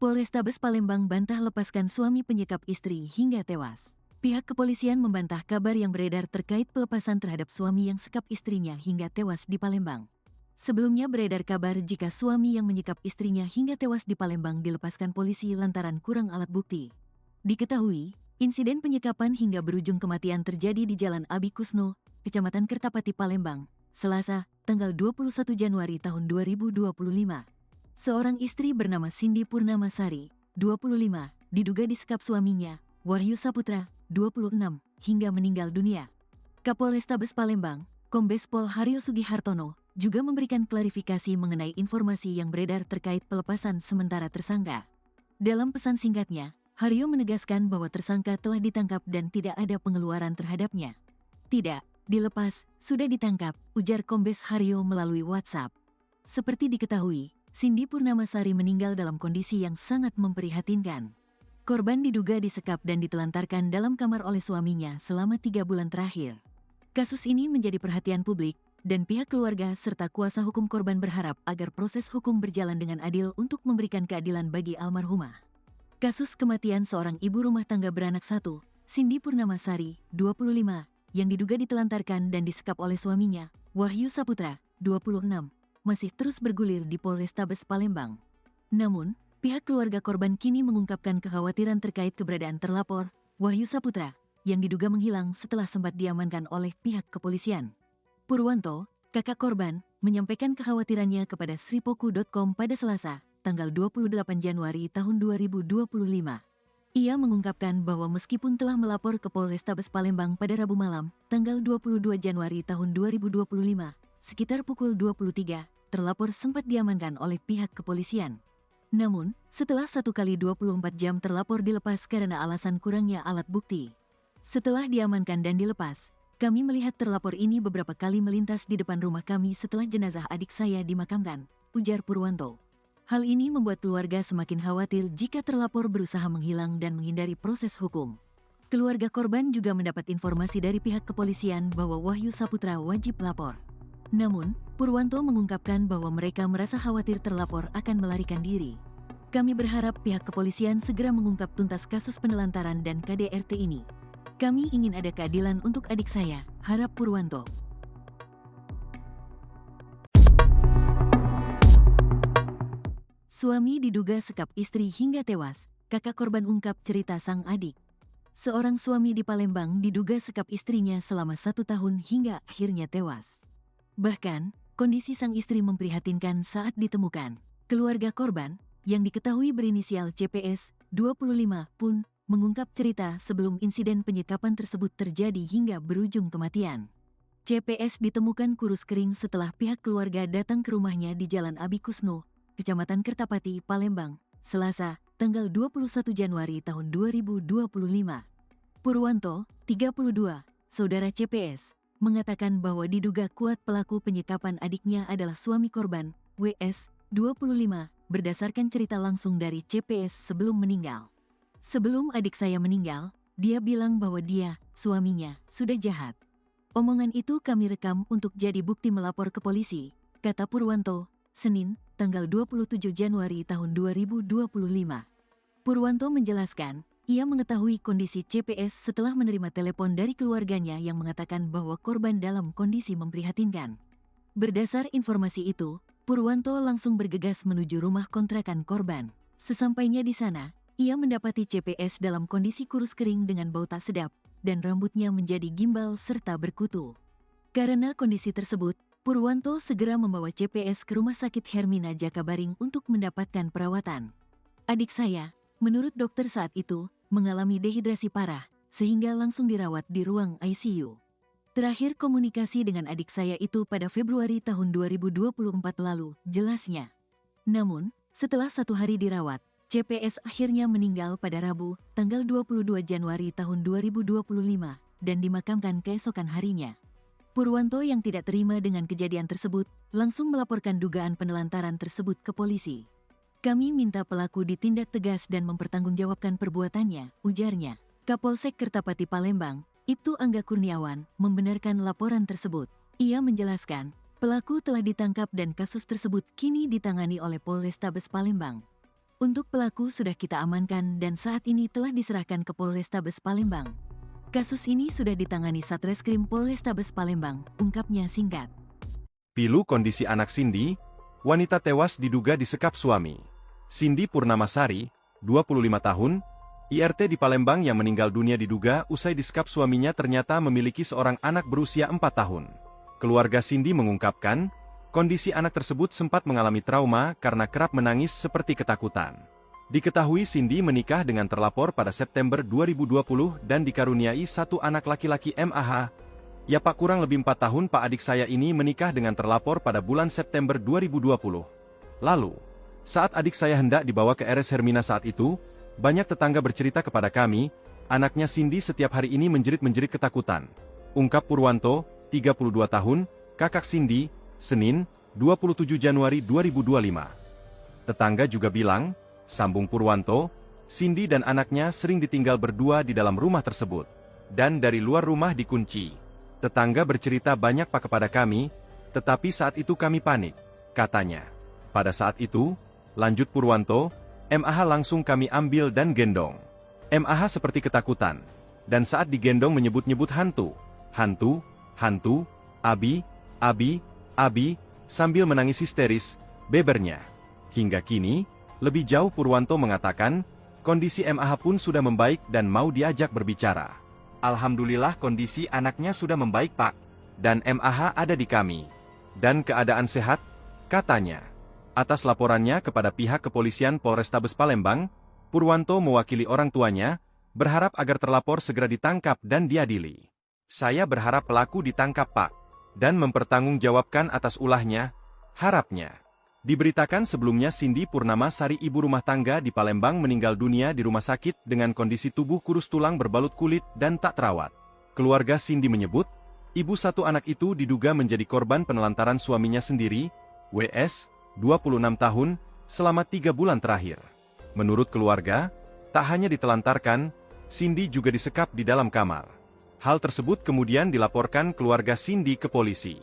Polrestabes Palembang bantah lepaskan suami penyekap istri hingga tewas. Pihak kepolisian membantah kabar yang beredar terkait pelepasan terhadap suami yang sekap istrinya hingga tewas di Palembang. Sebelumnya beredar kabar jika suami yang menyekap istrinya hingga tewas di Palembang dilepaskan polisi lantaran kurang alat bukti. Diketahui, insiden penyekapan hingga berujung kematian terjadi di Jalan Abi Kusno, Kecamatan Kertapati, Palembang, Selasa, tanggal 21 Januari tahun 2025. Seorang istri bernama Cindy Purnamasari, 25, diduga disekap suaminya, Wahyu Saputra, 26, hingga meninggal dunia. Kapolrestabes Palembang, Kombes Pol Haryo Sugihartono, juga memberikan klarifikasi mengenai informasi yang beredar terkait pelepasan sementara tersangka. Dalam pesan singkatnya, Haryo menegaskan bahwa tersangka telah ditangkap dan tidak ada pengeluaran terhadapnya. Tidak, dilepas, sudah ditangkap, ujar Kombes Haryo melalui WhatsApp. Seperti diketahui, Cindy Purnamasari meninggal dalam kondisi yang sangat memprihatinkan. Korban diduga disekap dan ditelantarkan dalam kamar oleh suaminya selama 3 bulan terakhir. Kasus ini menjadi perhatian publik, dan pihak keluarga serta kuasa hukum korban berharap agar proses hukum berjalan dengan adil untuk memberikan keadilan bagi almarhumah. Kasus kematian seorang ibu rumah tangga beranak satu, Cindy Purnamasari, 25, yang diduga ditelantarkan dan disekap oleh suaminya, Wahyu Saputra, 26, masih terus bergulir di Polrestabes Palembang. Namun, pihak keluarga korban kini mengungkapkan kekhawatiran terkait keberadaan terlapor, Wahyu Saputra, yang diduga menghilang setelah sempat diamankan oleh pihak kepolisian. Purwanto, kakak korban, menyampaikan kekhawatirannya kepada sripoku.com pada Selasa, tanggal 28 Januari tahun 2025. Ia mengungkapkan bahwa meskipun telah melapor ke Polrestabes Palembang pada Rabu malam, tanggal 22 Januari tahun 2025, sekitar pukul 23, terlapor sempat diamankan oleh pihak kepolisian. Namun, setelah 1x24 jam terlapor dilepas karena alasan kurangnya alat bukti. Setelah diamankan dan dilepas, kami melihat terlapor ini beberapa kali melintas di depan rumah kami setelah jenazah adik saya dimakamkan, ujar Purwanto. Hal ini membuat keluarga semakin khawatir jika terlapor berusaha menghilang dan menghindari proses hukum. Keluarga korban juga mendapat informasi dari pihak kepolisian bahwa Wahyu Saputra wajib lapor. Namun, Purwanto mengungkapkan bahwa mereka merasa khawatir terlapor akan melarikan diri. Kami berharap pihak kepolisian segera mengungkap tuntas kasus penelantaran dan KDRT ini. Kami ingin ada keadilan untuk adik saya, harap Purwanto. Suami diduga sekap istri hingga tewas, kakak korban ungkap cerita sang adik. Seorang suami di Palembang diduga sekap istrinya selama 1 tahun hingga akhirnya tewas. Bahkan, kondisi sang istri memprihatinkan saat ditemukan. Keluarga korban, yang diketahui berinisial CPS, 25, pun mengungkap cerita sebelum insiden penyekapan tersebut terjadi hingga berujung kematian. CPS ditemukan kurus kering setelah pihak keluarga datang ke rumahnya di Jalan Abi Kusno, Kecamatan Kertapati, Palembang, Selasa, tanggal 21 Januari tahun 2025. Purwanto, 32, saudara CPS, mengatakan bahwa diduga kuat pelaku penyekapan adiknya adalah suami korban, WS, 25, berdasarkan cerita langsung dari CPS sebelum meninggal. Sebelum adik saya meninggal, dia bilang bahwa dia, suaminya, sudah jahat. Omongan itu kami rekam untuk jadi bukti melapor ke polisi, kata Purwanto, Senin, tanggal 27 Januari tahun 2025. Purwanto menjelaskan, ia mengetahui kondisi CPS setelah menerima telepon dari keluarganya yang mengatakan bahwa korban dalam kondisi memprihatinkan. Berdasar informasi itu, Purwanto langsung bergegas menuju rumah kontrakan korban. Sesampainya di sana, ia mendapati CPS dalam kondisi kurus kering dengan bau tak sedap, dan rambutnya menjadi gimbal serta berkutu. Karena kondisi tersebut, Purwanto segera membawa CPS ke Rumah Sakit Hermina Jakabaring untuk mendapatkan perawatan. Adik saya, menurut dokter saat itu, mengalami dehidrasi parah, sehingga langsung dirawat di ruang ICU. Terakhir komunikasi dengan adik saya itu pada Februari tahun 2024 lalu, jelasnya. Namun, setelah 1 hari dirawat, CPS akhirnya meninggal pada Rabu, tanggal 22 Januari tahun 2025, dan dimakamkan keesokan harinya. Purwanto yang tidak terima dengan kejadian tersebut, langsung melaporkan dugaan penelantaran tersebut ke polisi. Kami minta pelaku ditindak tegas dan mempertanggungjawabkan perbuatannya, ujarnya. Kapolsek Kertapati Palembang, Ibtu Angga Kurniawan, membenarkan laporan tersebut. Ia menjelaskan, pelaku telah ditangkap dan kasus tersebut kini ditangani oleh Polrestabes Palembang. Untuk pelaku sudah kita amankan dan saat ini telah diserahkan ke Polrestabes Palembang. Kasus ini sudah ditangani Satreskrim Polrestabes Palembang, ungkapnya singkat. Pilu kondisi anak Cindy, wanita tewas diduga disekap suami. Cindy Purnamasari, 25 tahun, IRT di Palembang yang meninggal dunia diduga usai disekap suaminya ternyata memiliki seorang anak berusia 4 tahun. Keluarga Cindy mengungkapkan, kondisi anak tersebut sempat mengalami trauma karena kerap menangis seperti ketakutan. Diketahui Cindy menikah dengan terlapor pada September 2020 dan dikaruniai satu anak laki-laki MAH. Ya Pak, kurang lebih 4 tahun Pak, adik saya ini menikah dengan terlapor pada bulan September 2020. Lalu, saat adik saya hendak dibawa ke RS Hermina saat itu, banyak tetangga bercerita kepada kami, anaknya Cindy setiap hari ini menjerit-menjerit ketakutan. Ungkap Purwanto, 32 tahun, kakak Cindy, Senin, 27 Januari 2025. Tetangga juga bilang, sambung Purwanto, Cindy dan anaknya sering ditinggal berdua di dalam rumah tersebut. Dan dari luar rumah dikunci. Tetangga bercerita banyak Pak kepada kami, tetapi saat itu kami panik, katanya. Pada saat itu, lanjut Purwanto, MAH langsung kami ambil dan gendong. MAH seperti ketakutan. Dan saat digendong menyebut-nyebut hantu, hantu, hantu, Abi, Abi, Abi, sambil menangis histeris, bebernya. Hingga kini, lebih jauh Purwanto mengatakan, kondisi MAH pun sudah membaik dan mau diajak berbicara. Alhamdulillah kondisi anaknya sudah membaik Pak, dan MAH ada di kami. Dan keadaan sehat, katanya. Atas laporannya kepada pihak kepolisian Polrestabes Palembang, Purwanto mewakili orang tuanya, berharap agar terlapor segera ditangkap dan diadili. Saya berharap pelaku ditangkap Pak, dan mempertanggungjawabkan atas ulahnya, harapnya. Diberitakan sebelumnya Cindy Purnamasari, ibu rumah tangga di Palembang, meninggal dunia di rumah sakit dengan kondisi tubuh kurus tulang berbalut kulit dan tak terawat. Keluarga Cindy menyebut, ibu satu anak itu diduga menjadi korban penelantaran suaminya sendiri, WS, 26 tahun, selama 3 bulan terakhir. Menurut keluarga, tak hanya ditelantarkan, Cindy juga disekap di dalam kamar. Hal tersebut kemudian dilaporkan keluarga Cindy ke polisi.